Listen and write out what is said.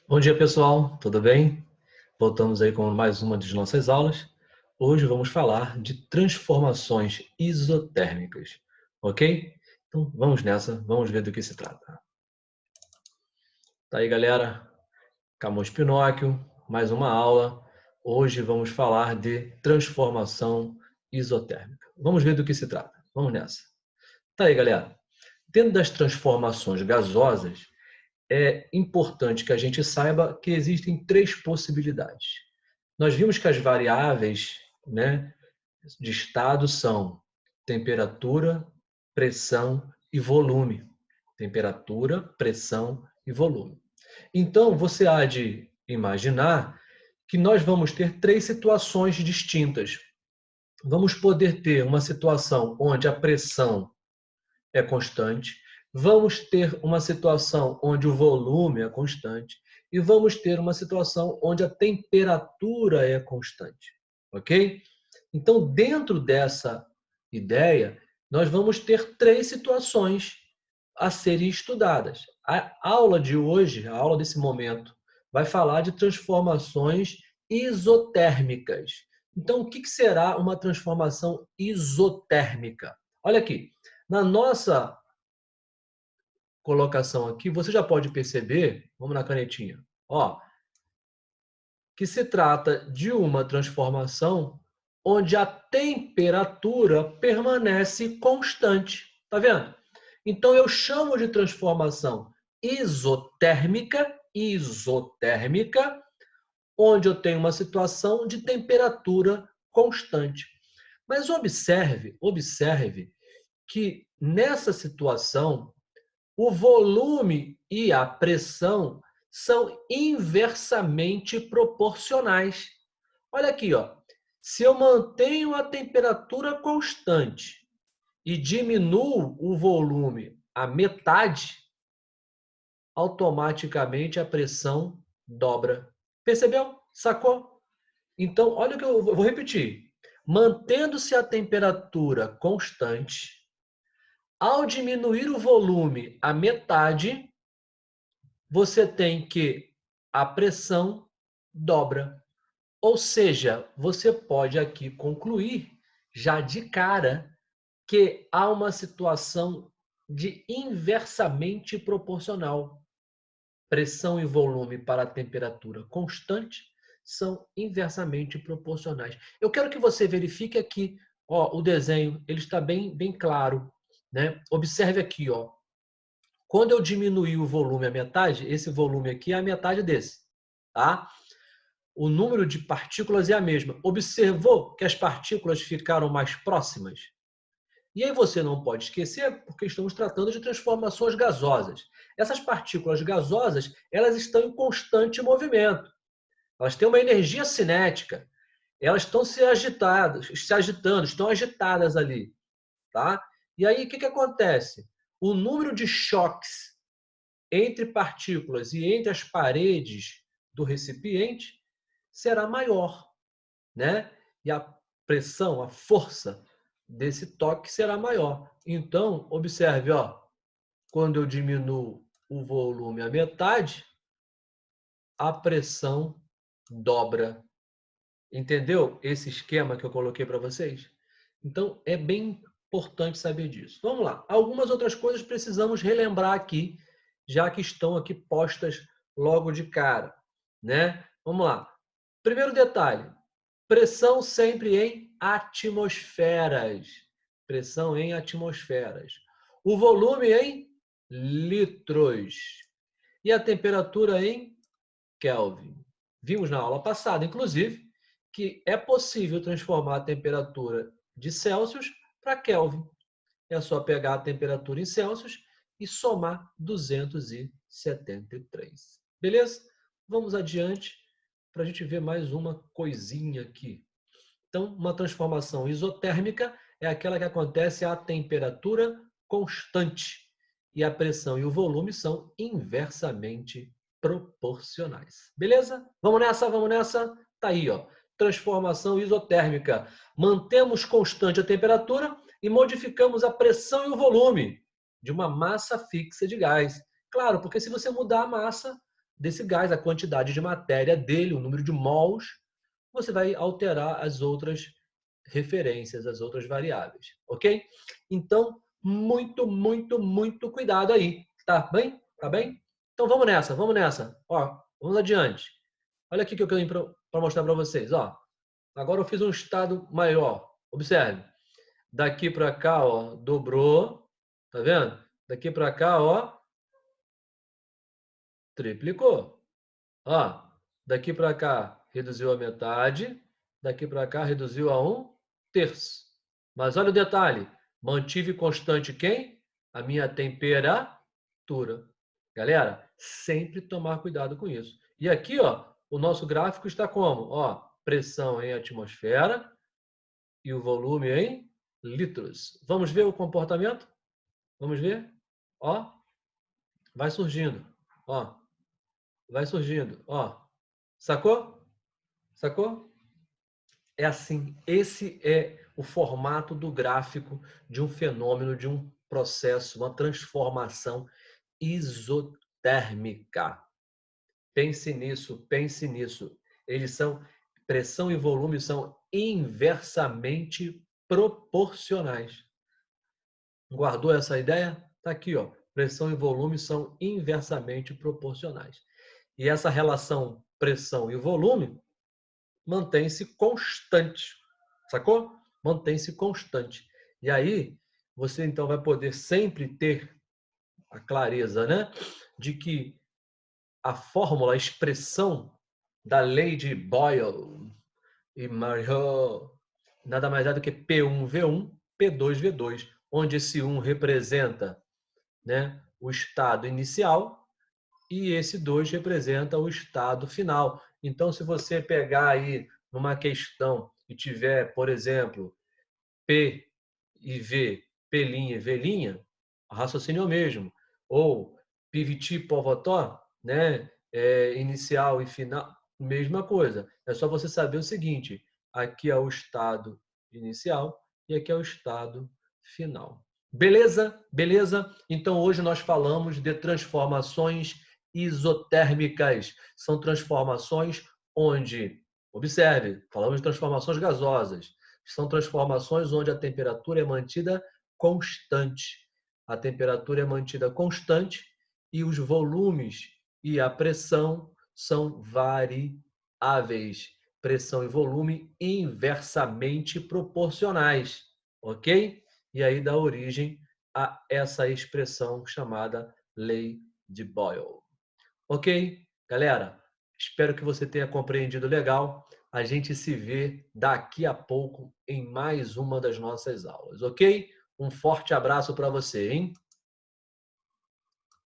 Bom dia, pessoal. Tudo bem? Voltamos aí com mais uma de nossas aulas. Hoje vamos falar de transformações isotérmicas, ok? Então vamos nessa, vamos ver do que se trata. Tá aí, galera. Camões Pinóquio, mais uma aula. Hoje vamos falar de transformação isotérmica. Vamos ver do que se trata. Vamos nessa. Tá aí, galera. Dentro das transformações gasosas, é importante que a gente saiba que existem três possibilidades. Nós vimos que as variáveis, né, de estado são temperatura, pressão e volume. Temperatura, pressão e volume. Então, você há de imaginar que nós vamos ter três situações distintas. Vamos poder ter uma situação onde a pressão é constante, vamos ter uma situação onde o volume é constante e vamos ter uma situação onde a temperatura é constante, ok? Então, dentro dessa ideia, nós vamos ter três situações a serem estudadas. A aula de hoje, a aula desse momento, vai falar de transformações isotérmicas. Então, o que será uma transformação isotérmica? Olha aqui, na nossa colocação aqui, você já pode perceber, vamos na canetinha, ó, que se trata de uma transformação onde a temperatura permanece constante. Tá vendo? Então eu chamo de transformação isotérmica, onde eu tenho uma situação de temperatura constante. Mas observe que nessa situação o volume e a pressão são inversamente proporcionais. Olha aqui, ó. Se eu mantenho a temperatura constante e diminuo o volume à metade, automaticamente a pressão dobra. Percebeu? Sacou? Então, olha o que eu vou repetir. Mantendo-se a temperatura constante, ao diminuir o volume à metade, você tem que a pressão dobra. Ou seja, você pode aqui concluir já de cara que há uma situação de inversamente proporcional. Pressão e volume para a temperatura constante são inversamente proporcionais. Eu quero que você verifique aqui, ó, o desenho, ele está bem claro, né? Observe aqui, ó. Quando eu diminuir o volume à metade, esse volume aqui é a metade desse, tá? O número de partículas é a mesma. Observou que as partículas ficaram mais próximas? E aí você não pode esquecer, porque estamos tratando de transformações gasosas. Essas partículas gasosas, elas estão em constante movimento. Elas têm uma energia cinética. Elas estão se agitando, estão agitadas ali, tá? E aí o que acontece? O número de choques entre partículas e entre as paredes do recipiente será maior, né? E a pressão, a força desse toque será maior. Então, observe, ó, quando eu diminuo o volume à metade, a pressão dobra. Entendeu esse esquema que eu coloquei para vocês? Então, é bem importante saber disso. Vamos lá. Algumas outras coisas precisamos relembrar aqui, já que estão aqui postas logo de cara, né? Vamos lá. Primeiro detalhe, pressão sempre em atmosferas. Pressão em atmosferas. O volume em litros. E a temperatura em Kelvin. Vimos na aula passada, inclusive, que é possível transformar a temperatura de Celsius para Kelvin. É só pegar a temperatura em Celsius e somar 273. Beleza? Vamos adiante para a gente ver mais uma coisinha aqui. Então, uma transformação isotérmica é aquela que acontece a temperatura constante e a pressão e o volume são inversamente proporcionais. Beleza? Vamos nessa, vamos nessa. Tá aí, ó. Transformação isotérmica. Mantemos constante a temperatura e modificamos a pressão e o volume de uma massa fixa de gás. Claro, porque se você mudar a massa, desse gás, a quantidade de matéria dele, o número de mols, você vai alterar as outras referências, as outras variáveis, ok? Então, muito, muito, muito cuidado aí, tá bem? Tá bem? Então vamos nessa, vamos nessa. Ó, vamos adiante. Olha aqui que eu tenho para mostrar para vocês, ó. Agora eu fiz um estado maior. Observe. Daqui para cá, ó, dobrou, tá vendo? Daqui para cá, ó, triplicou. Ó, daqui para cá reduziu a metade, daqui para cá reduziu a 1/3. Mas olha o detalhe, mantive constante quem? A minha temperatura. Galera, sempre tomar cuidado com isso. E aqui, ó, o nosso gráfico está como? Ó, pressão em atmosfera e o volume em litros. Vamos ver o comportamento? Vamos ver? Ó, vai surgindo. Ó, vai surgindo. Ó, sacou? Sacou? É assim, esse é o formato do gráfico de um fenômeno, de um processo, uma transformação isotérmica. Pense nisso, pense nisso. Eles são, pressão e volume são inversamente proporcionais. Guardou essa ideia? Está aqui, ó. Pressão e volume são inversamente proporcionais. E essa relação pressão e volume mantém-se constante. Sacou? Mantém-se constante. E aí, você então vai poder sempre ter a clareza, né? De que a fórmula, a expressão da lei de Boyle e Mariot nada mais é do que P1V1, P2V2, onde esse 1 representa, né, o estado inicial e esse 2 representa o estado final. Então, se você pegar aí numa questão e tiver, por exemplo, P e V, P' e V', o raciocínio é o mesmo. Ou pivot povotó, né? Inicial e final, mesma coisa. É só você saber o seguinte, aqui é o estado inicial e aqui é o estado final. Beleza? Beleza? Então hoje nós falamos de transformações isotérmicas. São transformações onde, observe, falamos de transformações gasosas. São transformações onde a temperatura é mantida constante. A temperatura é mantida constante e os volumes e a pressão são variáveis. Pressão e volume inversamente proporcionais, ok? E aí dá origem a essa expressão chamada lei de Boyle. Ok? Galera, espero que você tenha compreendido legal. A gente se vê daqui a pouco em mais uma das nossas aulas, ok? Um forte abraço para você, hein?